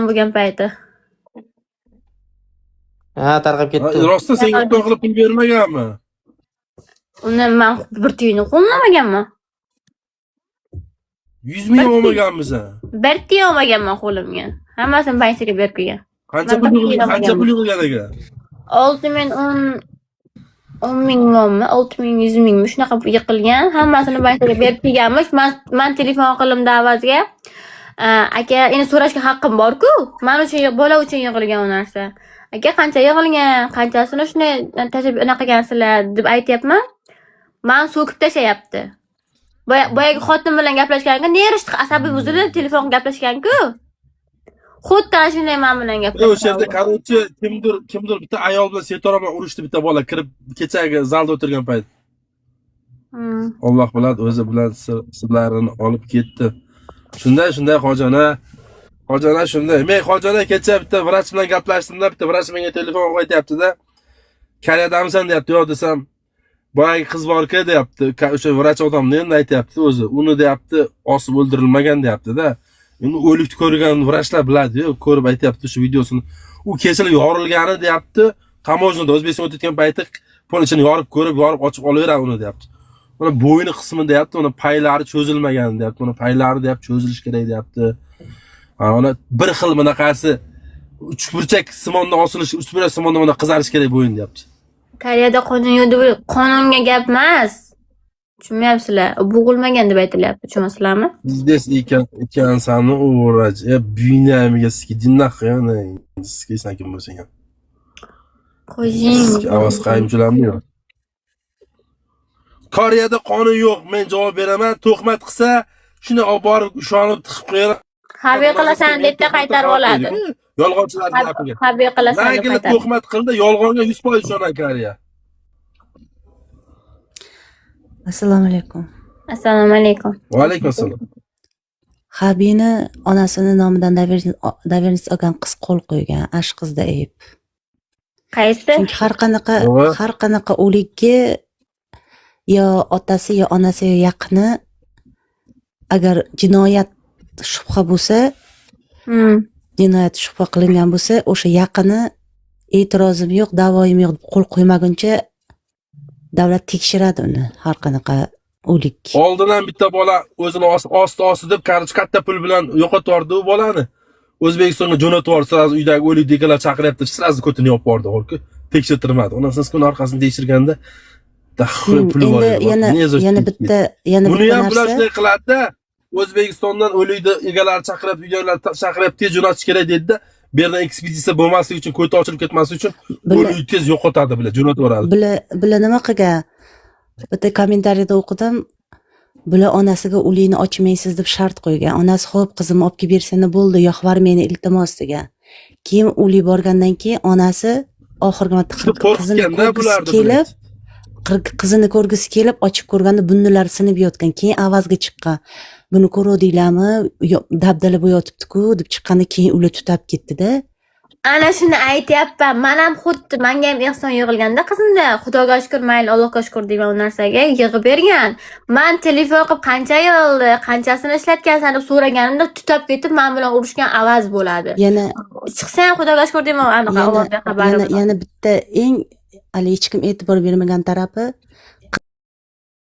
bo'lgan payti. Ha, tarqab ketdi. Rostdan senga imkon qilib pul bermaganmi? Uni men bir tiyinni qo'llamaganman. 100 ming olmaganmisan? Bir tiyin olmaganman qo'limga. Hammasini bankaga berib qo'ygan. Qancha pul yig'ilgan ekan? 10 ming mommi, 6 ming, 100 ming shunaqa yiqilgan. Hammasini bankaga berib qo'yganmiz. Men telefon qildim davazga. Aka, endi so'rashga haqqim bor-ku. Men uchun bola uchun yig'ilgan u narsa. Aka, qancha yig'ilgan, qanchasini shuni tashab unaqa qilgansizlar deb aytayapman. Men so'kib tashayapti. Boyagi xotin bilan gaplashganda nerishdi asabiy buzilib telefon gaplashgan-ku. Xuddi ana shunday men bilan gaplashdi. O'sha yerda qarovchi kimdir bitta ayol bilan Setora bilan urushdi, bitta bola kirib kechagi zalda o'tirgan payt. Alloh biladi, o'zi bilan sirlarini olib ketdi. Shunday xojona shunday. Men xojona kecha bitta vrach bilan gaplashdim-da, bitta vrach menga telefon qilib aytayapti-da. Karyadamisan deyapti, yo'q desam, boyagi qiz bor-ku deyapti. O'sha vrach odamni endi aytayapti o'zi. Uni deyapti, osib o'ldirilmagan deyapti-da. Endi o'likni ko'rgan vrachlar biladi-ku, ko'rib aytayapti shu videosini. U kesilib yorilgani deyapti. Tamoznada O'zbekiston o'tayotgan payti pol ichini yorib ochib olaveradi uni deyapti. Mana bo'yni qismi deyapti, uni paylari cho'zilmagan deyapti. Uni paylari deyapti, cho'zilish kerak deyapti. Mana bir xil bunaqasi uchburchak simondan osilish, uchburchak simondan mana qizarish kerak bo'yin deyapti. Koreyada qonun yo'q deb qonunga gap emas. Tushunmayapsizlar. Bo'g'ilmagan deb aytilyapti, tushunasizlarmi? Здесь ekansan o'raj. Büyünamiga skidin nahyana. Skiysan kim bo'lsang ham. Qo'ying. Avaz qayimchilarmi yo'q? Koreyada qonun yo'q, men javob beraman. To'qmat qilsa, shuni olib borib ushonib tiqib qo'yaman. Habiy qilasan deb qaytarib oladi. Yolg'onchilarning gapiga. Habiy qilasan deb qaytarib. To'qmat qildi, yolg'onga 100% ishonan Koreya. Assalomu alaykum. Assalomu alaykum. Va alaykum assalom. Habini onasini nomidan davernis olgan qiz qo'l qo'ygan, ash qizda ayb. Qaysi? Chunki har qanaqa o'likka yo otasi yo onasi yo yaqini agar jinoyat shubha bo'lsa, jinoyat shubha qilingan bo'lsa, o'sha yaqini e'tirozim yo'q, da'voyim yo'q deb qo'l qo'ymaguncha davlat tekshiradi uni, har qanaqa o'lik. Oldin ham bitta bola o'zini osti deb katta pul bilan yo'qotib yubordi u bolani. O'zbekistonga jo'natib yubordi, sirazi uydagi o'lik deganlar chaqiryapti, sirazi ko'tini yopib yubordi, xo'p-ku. Tekshirtirmadi. Ondan so'ng orqasini tekshirganda pul bor. Yana bitta buni ham bular shunday qiladi-da. O'zbekistondan o'likni egalari chaqirib, videolar chaqirib tez jo'natish kerak dedi-da. Bu yerdan ekspeditsiya bo'lmasligi uchun, ko'ti ochilib ketmasligi uchun o'likni tez yo'qotadi bilan, jo'natib yuboradi. Bular nima qilgan? Bitta kommentariyada o'qidim. Bular onasiga o'likni ochmaysiz deb shart qo'ygan. Onasi xo'p, qizimni olib kelib bersana bo'ldi, yo'qvar meni iltimos degan. Keyin o'lik borgandan keyin onasi oxirgi marta qizini ko'rgisi kelib, ochib ko'rganda bunnilar sinib yotgan. Keyin avazga chiqqan. Buni ko'rdinglarmi? Dabdala bo'yotibdi-ku deb chiqqanda keyin ular tutab ketdi-da. Ana shuni aytayapman. Men ham xuddi menga ham ehson yig'ilganda qizimda, Xudoga shukr, mayli, Allohga shukr deyman u narsaga yig'ib bergan. Men telefon qilib qancha yig'ildi, qanchasini ishlatgansan deb so'raganimda tutab ketib, men bilan urushgan avaz bo'ladi. Yana chiqsa ham Xudoga shukr deyman, aniq ovozda xabarim. Yana bitta eng hali hech kim e'tibor bermagan tarafi,